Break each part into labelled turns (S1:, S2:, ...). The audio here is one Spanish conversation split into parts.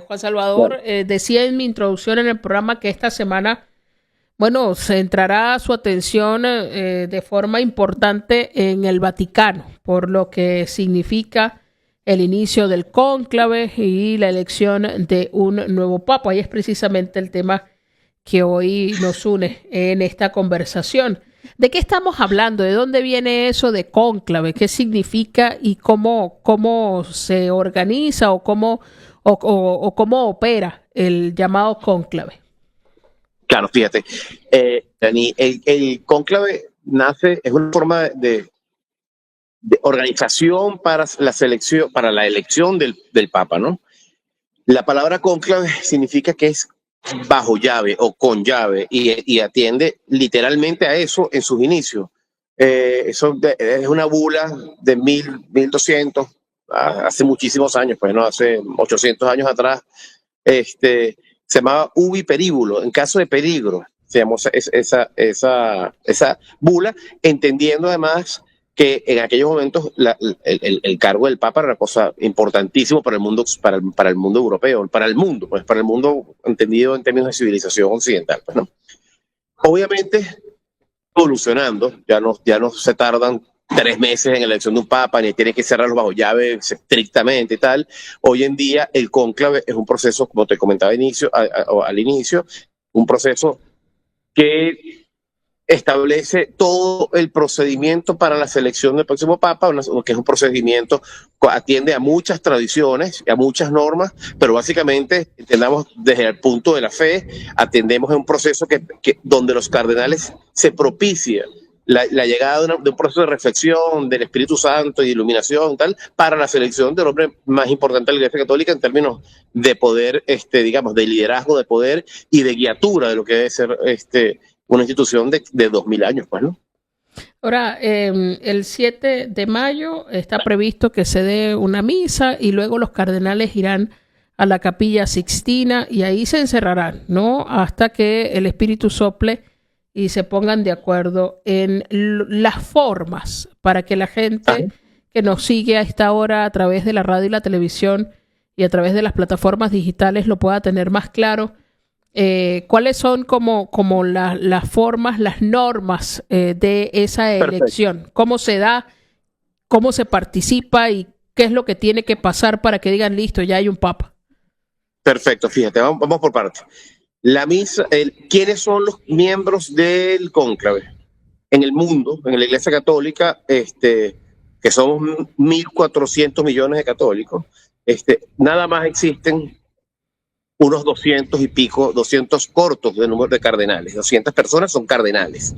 S1: Juan Salvador, decía en mi introducción en el programa que esta semana, bueno, centrará su atención de forma importante en el Vaticano, por lo que significa el inicio del cónclave y la elección de un nuevo papa. Y es precisamente el tema que hoy nos une en esta conversación. ¿De qué estamos hablando? ¿De dónde viene eso de cónclave? ¿Qué significa y cómo se organiza o cómo opera el llamado cónclave?
S2: Claro, fíjate, Dani, el cónclave nace, es una forma de organización para la selección, para la elección del Papa, ¿no? La palabra cónclave significa que es bajo llave o con llave y atiende literalmente a eso en sus inicios. Eso es una bula de 1200, hace muchísimos años, pues no, hace 800 años atrás, se llamaba ubi peribulo, en caso de peligro, se llamó esa bula, entendiendo además que en aquellos momentos el cargo del Papa era una cosa importantísima para el mundo, para el mundo europeo, para el mundo entendido en términos de civilización occidental, pues, ¿no? Obviamente, evolucionando, ya no se tardan 3 meses en la elección de un papa, ni tiene que cerrarlos bajo llave estrictamente y tal. Hoy en día el cónclave es un proceso, como te comentaba al inicio, un proceso que establece todo el procedimiento para la selección del próximo papa, que es un procedimiento que atiende a muchas tradiciones, a muchas normas, pero básicamente, entendamos desde el punto de la fe, atendemos a un proceso donde los cardenales se propicia la llegada de un proceso de reflexión del Espíritu Santo y de iluminación y tal, para la selección del hombre más importante de la Iglesia Católica en términos de poder, digamos, de liderazgo, de poder y de guiatura de lo que debe ser una institución de 2000 años, pues, ¿no?
S1: Ahora, el 7 de mayo está previsto que se dé una misa y luego los cardenales irán a la Capilla Sixtina y ahí se encerrarán, ¿no? Hasta que el Espíritu sople y se pongan de acuerdo en las formas para que la gente que nos sigue a esta hora a través de la radio y la televisión y a través de las plataformas digitales lo pueda tener más claro. ¿Cuáles son como las formas, las normas de esa elección?
S2: Perfecto.
S1: ¿Cómo se da? ¿Cómo se participa? ¿Y qué es lo que tiene que pasar para que digan, listo, ya hay un papa?
S2: Perfecto, fíjate, vamos por partes. La misa, ¿quiénes son los miembros del cónclave? En el mundo, en la Iglesia Católica, que somos 1.400 millones de católicos, nada más existen unos 200 y pico, 200 cortos de número de cardenales. 200 personas son cardenales.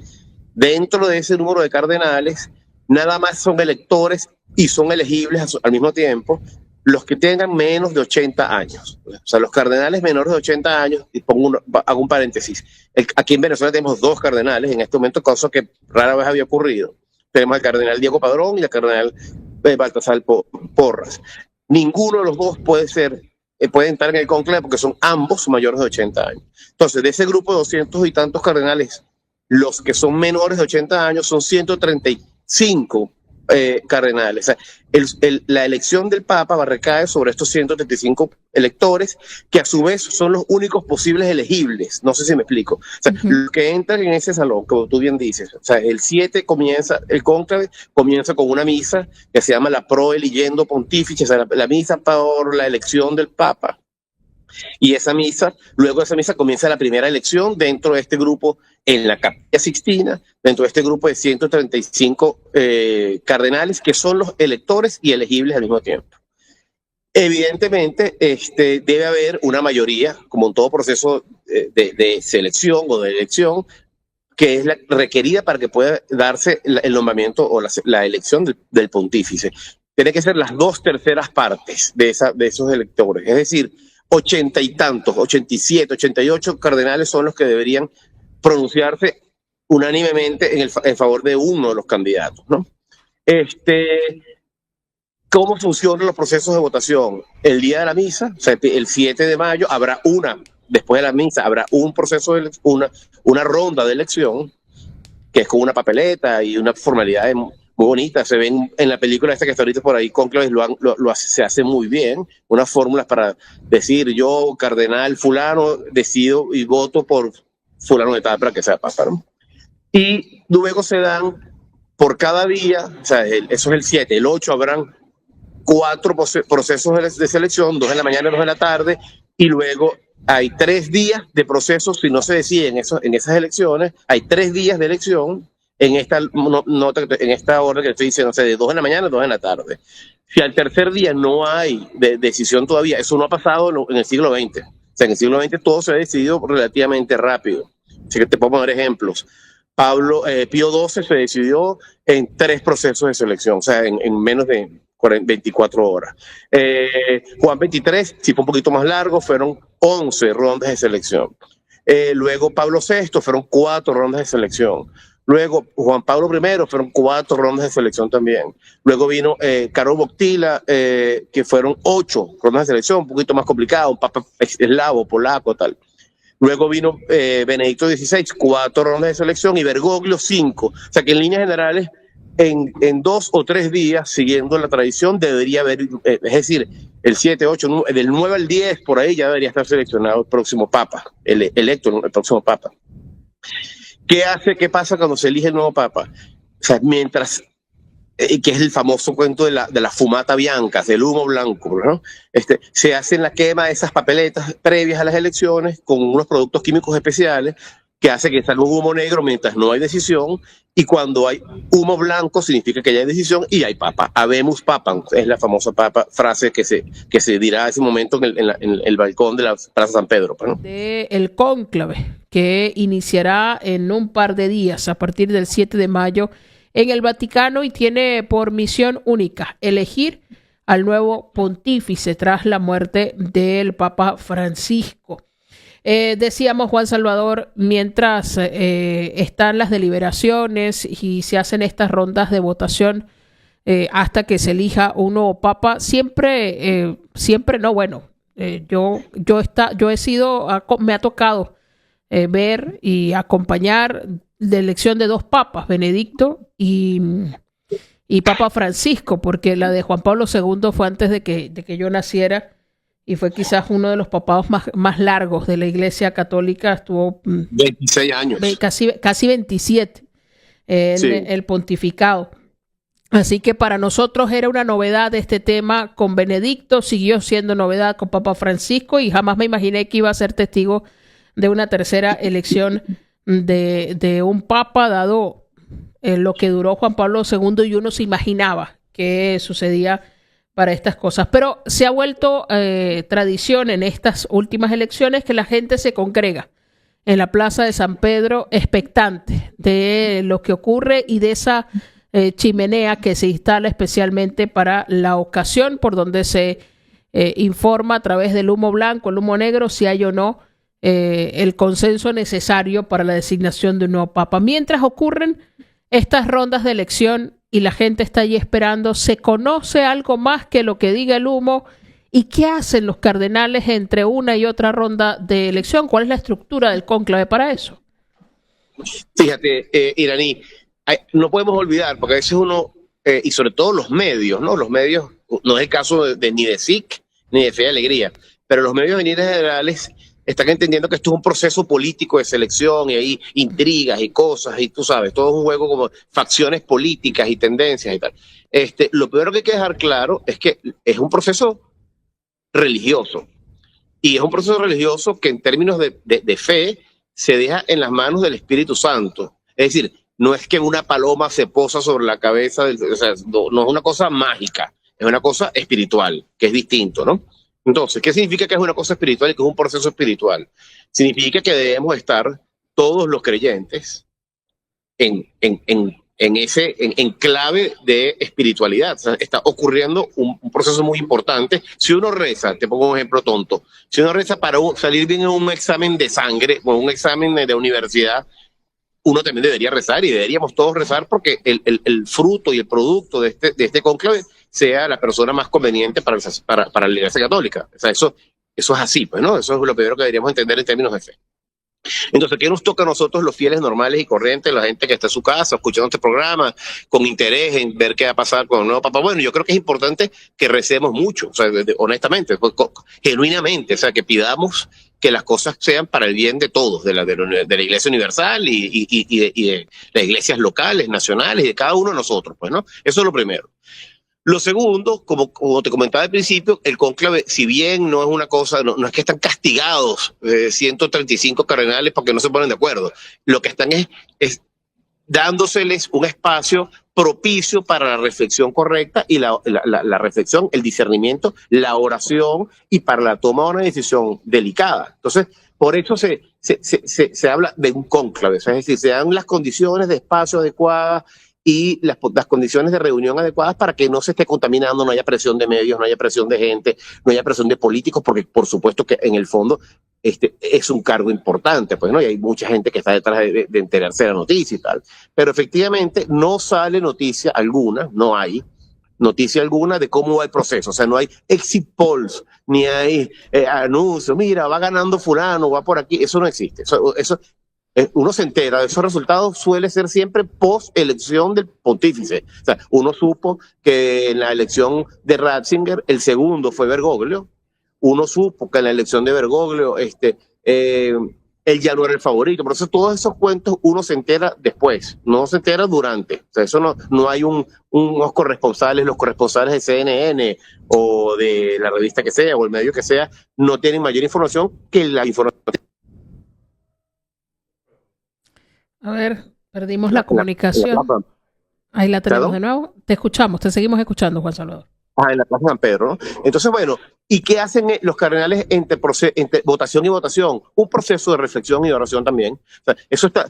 S2: Dentro de ese número de cardenales, nada más son electores y son elegibles al mismo tiempo los que tengan menos de 80 años. O sea, los cardenales menores de 80 años, y hago un paréntesis, aquí en Venezuela tenemos 2 cardenales en este momento, cosa que rara vez había ocurrido. Tenemos al cardenal Diego Padrón y al cardenal Baltasar Porras. Ninguno de los dos puede entrar en el cónclave porque son ambos mayores de 80 años. Entonces, de ese grupo de 200 y tantos cardenales, los que son menores de 80 años son 135 cardenales. O sea, la elección del Papa va a recaer sobre estos 135 electores, que a su vez son los únicos posibles elegibles. No sé si me explico. O sea, los que entran en ese salón, como tú bien dices, o sea, el 7 el cónclave comienza con una misa que se llama la Pro Eligendo Pontifice, o sea, la misa por la elección del Papa. Y luego de esa misa comienza la primera elección dentro de este grupo en la Capilla Sixtina, dentro de este grupo de 135 cardenales que son los electores y elegibles al mismo tiempo. Evidentemente, debe haber una mayoría, como en todo proceso de selección o de elección, que es la requerida para que pueda darse el nombramiento o la elección del pontífice. Tiene que ser las 2/3 partes de esos electores, es decir, 80 y tantos, 87, 88 cardenales son los que deberían pronunciarse unánimemente en favor de uno de los candidatos, ¿no? ¿Cómo funcionan los procesos de votación? El día de la misa, o sea, el 7 de mayo, después de la misa, habrá un proceso una ronda de elección, que es con una papeleta y una formalidad muy bonitas. Se ven en la película esta que está ahorita por ahí, Cónclaves, se hace muy bien. Unas fórmulas para decir, yo, cardenal fulano, decido y voto por fulano de tal para que sea papa, ¿no? Y luego se dan por cada día, o sea, eso es el 7, el 8 habrán 4 procesos de selección, 2 en la mañana y 2 en la tarde, y luego hay 3 días de procesos. Si no se decide en esas elecciones, hay 3 días de elección en esta en esta orden que estoy diciendo, o sea, de 2 en la mañana y 2 en la tarde. Si al tercer día no hay decisión todavía, eso no ha pasado en el siglo XX. O sea, en el siglo XX todo se ha decidido relativamente rápido. Así que te puedo poner ejemplos. Pío XII se decidió en 3 procesos de selección, o sea, en menos de 24 horas. Juan XXIII, sí fue un poquito más largo, fueron 11 rondas de selección. Luego Pablo VI fueron 4 rondas de selección. Luego Juan Pablo I fueron 4 rondas de selección también. Luego vino Karol Wojtyla, que fueron 8 rondas de selección, un poquito más complicado, un papa eslavo, polaco, tal. Luego vino Benedicto XVI, 4 rondas de selección, y Bergoglio 5. O sea que en líneas generales, en 2 o 3 días, siguiendo la tradición, debería haber, es decir, el 7, 8, 9, del 9 al 10, por ahí ya debería estar seleccionado el próximo papa, electo el próximo papa. ¿Qué pasa cuando se elige el nuevo papa? O sea, mientras, que es el famoso cuento de la fumata bianca, del humo blanco, ¿no? Se hace la quema de esas papeletas previas a las elecciones con unos productos químicos especiales que hace que salga un humo negro mientras no hay decisión, y cuando hay humo blanco significa que ya hay decisión y hay papa. Habemus papam, es la famosa frase que se dirá en ese momento en el balcón de la Plaza San Pedro, ¿no?
S1: El cónclave, que iniciará en un par de días, a partir del 7 de mayo, en el Vaticano, y tiene por misión única elegir al nuevo pontífice tras la muerte del Papa Francisco. Decíamos, Juan Salvador, mientras están las deliberaciones y se hacen estas rondas de votación hasta que se elija un nuevo papa, me ha tocado ver y acompañar la elección de 2 papas, Benedicto y Papa Francisco, porque la de Juan Pablo II fue antes de que yo naciera, y fue quizás uno de los papados más largos de la Iglesia Católica. Estuvo
S2: 26 años.
S1: Casi 27 en sí, el pontificado. Así que para nosotros era una novedad este tema con Benedicto, siguió siendo novedad con Papa Francisco, y jamás me imaginé que iba a ser testigo de una tercera elección de un papa, dado lo que duró Juan Pablo II, y uno se imaginaba que sucedía para estas cosas. Pero se ha vuelto tradición en estas últimas elecciones que la gente se congrega en la Plaza de San Pedro expectante de lo que ocurre y de esa chimenea que se instala especialmente para la ocasión, por donde se informa a través del humo blanco, el humo negro, si hay o no el consenso necesario para la designación de un nuevo papa. Mientras ocurren estas rondas de elección y la gente está allí esperando, ¿se conoce algo más que lo que diga el humo? ¿Y qué hacen los cardenales entre una y otra ronda de elección? ¿Cuál es la estructura del cónclave para eso?
S2: Fíjate, Iraní, no podemos olvidar, porque a veces uno, y sobre todo los medios, ¿no? Los medios, no es el caso ni de SIC ni de Fe y Alegría, pero los medios en líneas generales están entendiendo que esto es un proceso político de selección, y hay intrigas y cosas, y tú sabes, todo es un juego como facciones políticas y tendencias y tal. Lo primero que hay que dejar claro es que es un proceso religioso, y es un proceso religioso que en términos de fe se deja en las manos del Espíritu Santo. Es decir, no es que una paloma se posa sobre la cabeza, o sea, no es una cosa mágica, es una cosa espiritual, que es distinto, ¿no? Entonces, ¿qué significa que es una cosa espiritual y que es un proceso espiritual? Significa que debemos estar todos los creyentes en clave de espiritualidad. O sea, está ocurriendo un proceso muy importante. Si uno reza, te pongo un ejemplo tonto, si uno reza para salir bien en un examen de sangre o un examen de universidad, uno también debería rezar, y deberíamos todos rezar porque el fruto y el producto de este cónclave sea la persona más conveniente para la Iglesia Católica. O sea, eso es así, pues, ¿no? Eso es lo primero que deberíamos entender en términos de fe. Entonces, ¿qué nos toca a nosotros, los fieles normales y corrientes, la gente que está en su casa escuchando este programa con interés en ver qué va a pasar con el nuevo Papa? Bueno, yo creo que es importante que recemos mucho, o sea, honestamente, genuinamente, o sea, que pidamos que las cosas sean para el bien de todos, de la Iglesia Universal y de las iglesias locales, nacionales y de cada uno de nosotros, pues, ¿no? Eso es lo primero. Lo segundo, como te comentaba al principio, el cónclave, si bien no es una cosa, no es que están castigados 135 cardenales porque no se ponen de acuerdo, lo que están es dándoseles un espacio propicio para la reflexión correcta y la reflexión, el discernimiento, la oración y para la toma de una decisión delicada. Entonces, por eso se habla de un cónclave, es decir, se dan las condiciones de espacio adecuadas y las condiciones de reunión adecuadas para que no se esté contaminando, no haya presión de medios, no haya presión de gente, no haya presión de políticos, porque por supuesto que en el fondo es un cargo importante, pues, ¿no? Y hay mucha gente que está detrás de enterarse de la noticia y tal. Pero efectivamente no sale noticia alguna, no hay noticia alguna de cómo va el proceso. O sea, no hay exit polls, ni hay anuncios, mira, va ganando fulano, va por aquí. Eso no existe. Eso uno se entera de esos resultados, suele ser siempre post elección del pontífice. O sea, uno supo que en la elección de Ratzinger el segundo fue Bergoglio. Uno supo que en la elección de Bergoglio él ya no era el favorito. Por eso todos esos cuentos uno se entera después, no se entera durante. O sea, eso no hay unos corresponsales, los corresponsales de CNN o de la revista que sea o el medio que sea, no tienen mayor información que la información.
S1: A ver, perdimos la comunicación. Ahí la tenemos de nuevo. Te escuchamos, te seguimos escuchando, Juan Salvador.
S2: En la Plaza San Pedro, ¿no? Entonces, bueno, ¿y qué hacen los cardenales entre votación y votación? Un proceso de reflexión y de oración también. O sea, eso está...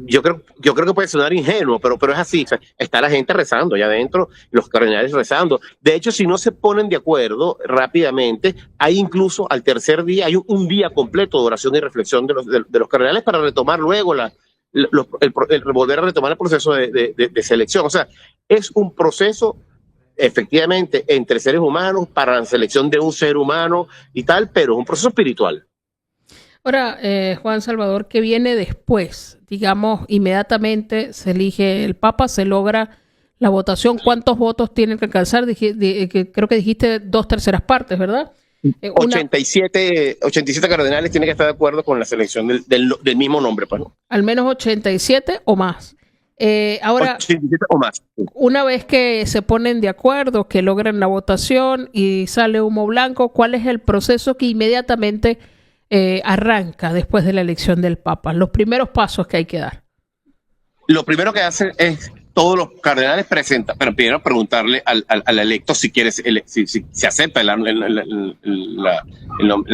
S2: yo creo que puede sonar ingenuo, pero es así. O sea, está la gente rezando allá adentro, los cardenales rezando. De hecho, si no se ponen de acuerdo rápidamente, hay incluso al tercer día, hay un día completo de oración y reflexión de los cardenales para retomar luego el volver a retomar el proceso de selección. O sea, es un proceso efectivamente entre seres humanos para la selección de un ser humano y tal, pero es un proceso espiritual.
S1: Ahora, Juan Salvador, ¿qué viene después? Digamos, inmediatamente se elige el Papa, se logra la votación. ¿Cuántos votos tienen que alcanzar? Creo que dijiste 2/3 partes, ¿verdad?
S2: 87 cardenales tienen que estar de acuerdo con la selección del mismo nombre, pues, ¿no?
S1: Al menos 87 o más. Ahora,
S2: 87 o más.
S1: Una vez que se ponen de acuerdo, que logran la votación y sale humo blanco, ¿cuál es el proceso que inmediatamente arranca después de la elección del Papa? Los primeros pasos que hay que dar.
S2: Lo primero que hacen es todos los cardenales presentan, pero primero preguntarle al electo si quiere, si se acepta la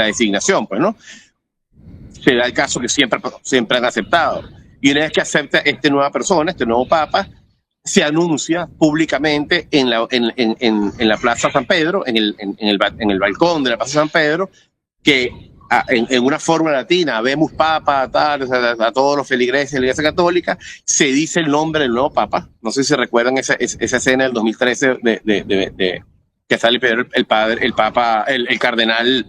S2: designación, pues, ¿no? Se da el caso que siempre han aceptado. Y una vez que acepta esta nueva persona, este nuevo Papa, se anuncia públicamente en la Plaza San Pedro, en el balcón de la Plaza San Pedro, que en una forma latina, vemos Papa, tal, a todos los feligreses de la Iglesia Católica, se dice el nombre del nuevo Papa. No sé si se recuerdan esa escena del 2013 que sale el Papa, el cardenal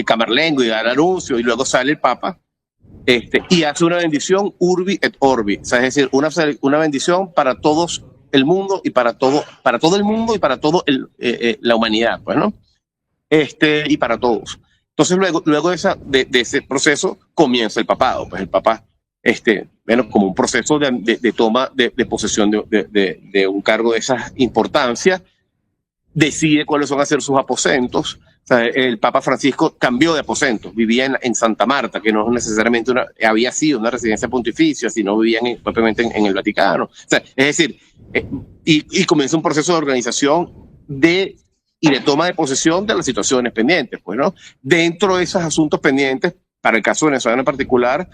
S2: Camerlengo y da el anuncio, y luego sale el Papa. Y hace una bendición urbi et orbi, o sea, es decir, una bendición para todos el mundo y para todo el mundo y para todo la humanidad, pues, ¿no? Y para todos. Entonces luego de ese proceso comienza el papado, pues el Papa, bueno, como un proceso de toma de posesión de un cargo de esa importancia, decide cuáles van a ser sus aposentos. O sea, el Papa Francisco cambió de aposento, vivía en Santa Marta, que no necesariamente había sido una residencia pontificia, sino vivía propiamente en el Vaticano. O sea, es decir, y comienza un proceso de organización y de toma de posesión de las situaciones pendientes, pues, ¿no? Dentro de esos asuntos pendientes, para el caso venezolano en particular,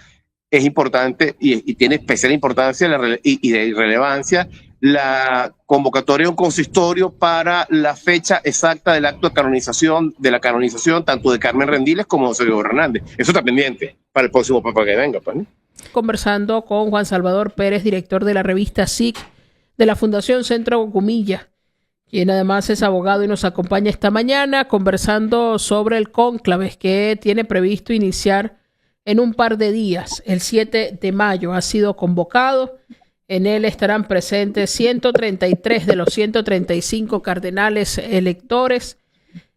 S2: es importante y tiene especial importancia y de relevancia la convocatoria de un consistorio para la fecha exacta del acto de la canonización tanto de Carmen Rendiles como de José Gregorio Hernández. Eso está pendiente para el próximo Papa que venga, pues, ¿no?
S1: Conversando con Juan Salvador Pérez, director de la revista SIC de la Fundación Centro Gomilla, quien además es abogado y nos acompaña esta mañana conversando sobre el cónclave que tiene previsto iniciar en un par de días. El 7 de mayo ha sido convocado. En él estarán presentes 133 de los 135 cardenales electores.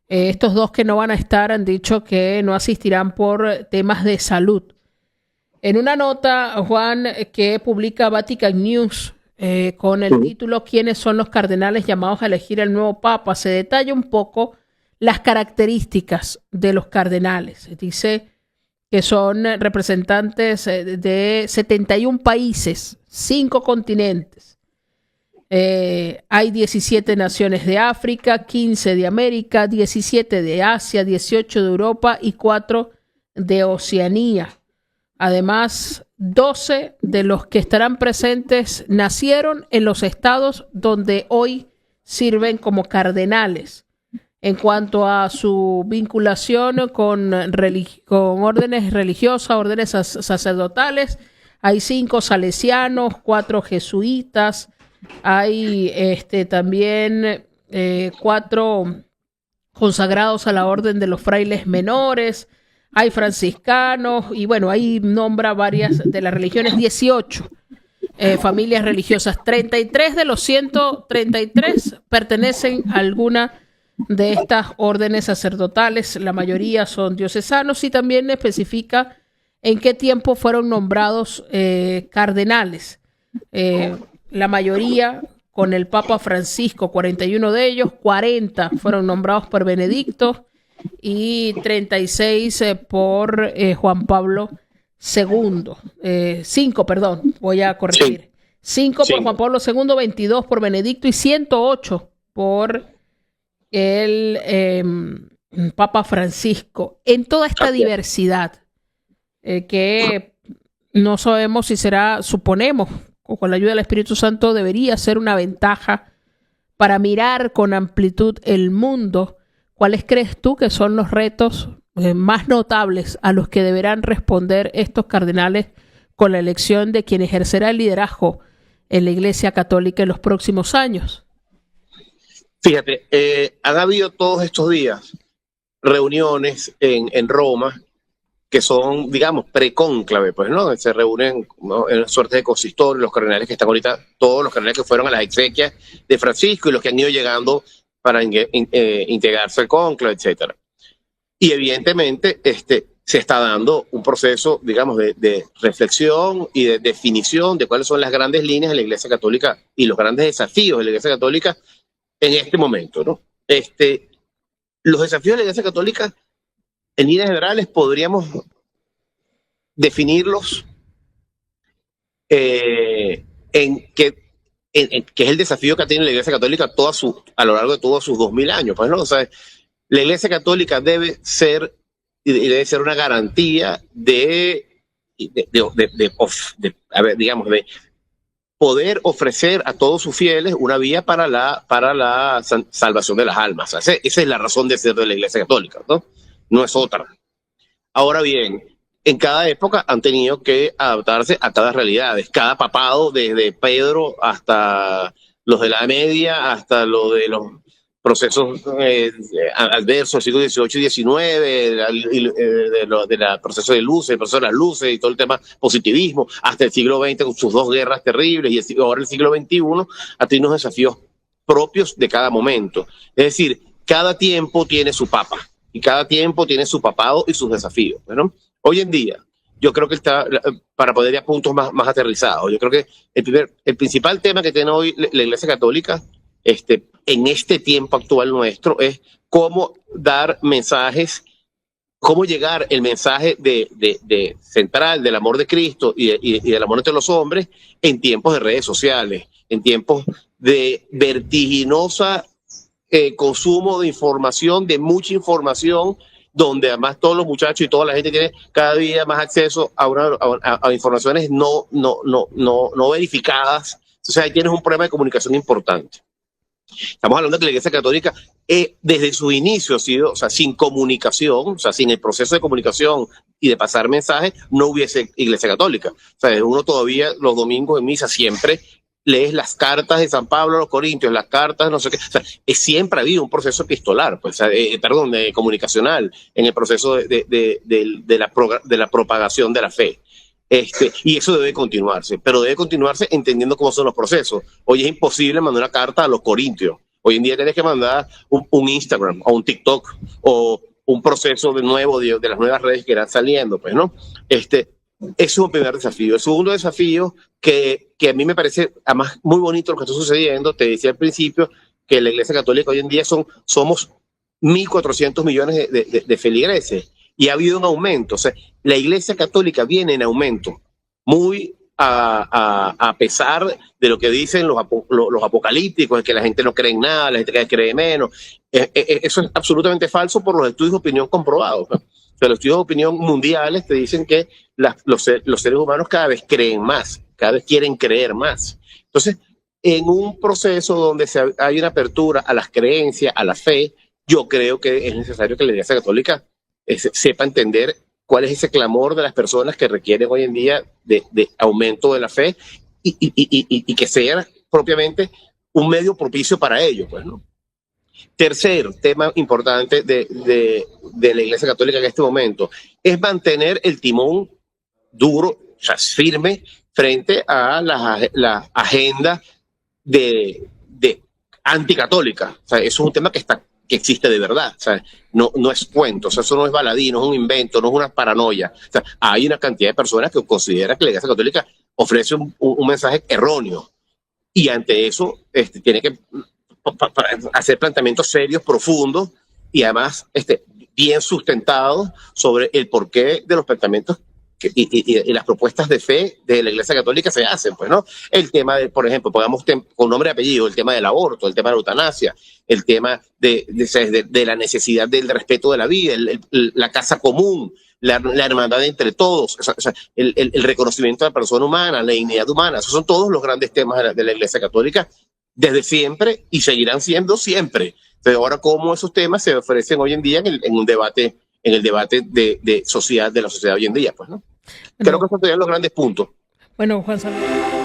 S1: Estos dos que no van a estar han dicho que no asistirán por temas de salud. En una nota, Juan, que publica Vatican News con el título ¿Quiénes son los cardenales llamados a elegir el nuevo Papa?, se detalla un poco las características de los cardenales. Dice que son representantes de 71 países, 5 continentes. Hay 17 naciones de África, 15 de América, 17 de Asia, 18 de Europa y 4 de Oceanía. Además, 12 de los que estarán presentes nacieron en los estados donde hoy sirven como cardenales. En cuanto a su vinculación con órdenes religiosas, órdenes sacerdotales, hay 5 salesianos, 4 jesuitas, hay también 4 consagrados a la orden de los frailes menores, hay franciscanos y bueno, ahí nombra varias de las religiones, 18 familias religiosas. 33 de los 133 pertenecen a alguna de estas órdenes sacerdotales, la mayoría son diocesanos, y también especifica en qué tiempo fueron nombrados cardenales. La mayoría con el Papa Francisco, 41 de ellos, 40 fueron nombrados por Benedicto y 36 por Juan Pablo II. 5, perdón, voy a corregir. 5 por Juan Pablo II, 22 por Benedicto y 108 por el Papa Francisco. En toda esta diversidad que no sabemos si será, suponemos, o con la ayuda del Espíritu Santo debería ser una ventaja para mirar con amplitud el mundo. ¿Cuáles crees tú que son los retos más notables a los que deberán responder estos cardenales con la elección de quien ejercerá el liderazgo en la Iglesia Católica en los próximos años?
S2: Fíjate, han habido todos estos días reuniones en Roma que son, digamos, precónclave, pues, ¿no? Se reúnen, ¿no?, en una suerte de consistorio, los cardenales que están ahorita, todos los cardenales que fueron a las exequias de Francisco y los que han ido llegando para integrarse al cónclave, etcétera. Y evidentemente se está dando un proceso, digamos, de reflexión y de definición de cuáles son las grandes líneas de la Iglesia Católica y los grandes desafíos de la Iglesia Católica en este momento, ¿no? Los desafíos de la Iglesia Católica, en líneas generales, podríamos definirlos en que es el desafío que tiene la Iglesia Católica a lo largo de todos sus 2000 años. Pues, ¿no? O sea, la Iglesia Católica debe ser una garantía de poder ofrecer a todos sus fieles una vía para la salvación de las almas. O sea, esa es la razón de ser de la Iglesia Católica, ¿no? No es otra. Ahora bien, en cada época han tenido que adaptarse a cada realidad. Cada papado, desde Pedro hasta los de la Edad Media, hasta lo de los procesos adversos del siglo XVIII y XIX, del proceso de luces, el proceso de las luces y todo el tema positivismo, hasta el siglo XX con sus 2 guerras terribles, y ahora el siglo XXI ha tenido unos desafíos propios de cada momento. Es decir, cada tiempo tiene su papa y cada tiempo tiene su papado y sus desafíos, ¿no? Hoy en día, yo creo que está, para poder ir a puntos más aterrizados, yo creo que el principal tema que tiene hoy la Iglesia Católica en este tiempo actual nuestro es cómo dar mensajes, cómo llegar el mensaje de central del amor de Cristo y del amor entre los hombres en tiempos de redes sociales, en tiempos de vertiginosa consumo de información, de mucha información, donde además todos los muchachos y toda la gente tiene cada día más acceso a informaciones no verificadas. O sea, ahí tienes un problema de comunicación importante. Estamos hablando de que la Iglesia Católica desde su inicio ha sido, o sea, sin comunicación, o sea, sin el proceso de comunicación y de pasar mensajes, no hubiese Iglesia Católica. O sea, uno todavía los domingos en misa siempre lees las cartas de San Pablo a los Corintios, las cartas, no sé qué, o sea, siempre ha habido un proceso epistolar, pues, comunicacional, en el proceso de la propagación de la fe. Y eso debe continuarse, pero debe continuarse entendiendo cómo son los procesos. Hoy es imposible mandar una carta a los Corintios. Hoy en día tienes que mandar un Instagram o un TikTok o un proceso de las nuevas redes que irán saliendo, pues, ¿no? Eso es un primer desafío. El segundo desafío, que a mí me parece además muy bonito lo que está sucediendo, te decía al principio que la Iglesia Católica hoy en día somos 1.400 millones de feligreses y ha habido un aumento. O sea, la Iglesia Católica viene en aumento, muy a pesar de lo que dicen los apocalípticos, de que la gente no cree en nada, la gente cree menos. Eso es absolutamente falso por los estudios de opinión comprobados, ¿no? O sea, los estudios de opinión mundiales te dicen que los seres humanos cada vez creen más, cada vez quieren creer más. Entonces, en un proceso donde hay una apertura a las creencias, a la fe, yo creo que es necesario que la Iglesia Católica sepa entender cuál es ese clamor de las personas que requieren hoy en día de aumento de la fe y que sea propiamente un medio propicio para ello, pues, ¿no? Tercer tema importante de la Iglesia Católica en este momento es mantener el timón duro, o sea, firme, frente a la agenda de anticatólica. O sea, eso es un tema que existe de verdad. O sea, no es cuento, o sea, eso no es baladí, no es un invento, no es una paranoia. O sea, hay una cantidad de personas que consideran que la Iglesia Católica ofrece un mensaje erróneo y ante eso tiene que hacer planteamientos serios, profundos y además bien sustentados sobre el porqué de los planteamientos y las propuestas de fe de la Iglesia Católica se hacen, pues, ¿no? El tema de, por ejemplo, pongamos con nombre y apellido, el tema del aborto, el tema de la eutanasia, el tema de la necesidad del respeto de la vida, la casa común, la hermandad entre todos, o sea, el reconocimiento de la persona humana, la dignidad humana. Esos son todos los grandes temas de la Iglesia Católica desde siempre y seguirán siendo siempre. Pero ahora, cómo esos temas se ofrecen hoy en día en el debate de la sociedad hoy en día, pues, ¿no? Creo que esos serían los grandes puntos.
S1: Bueno, Juan Salvador.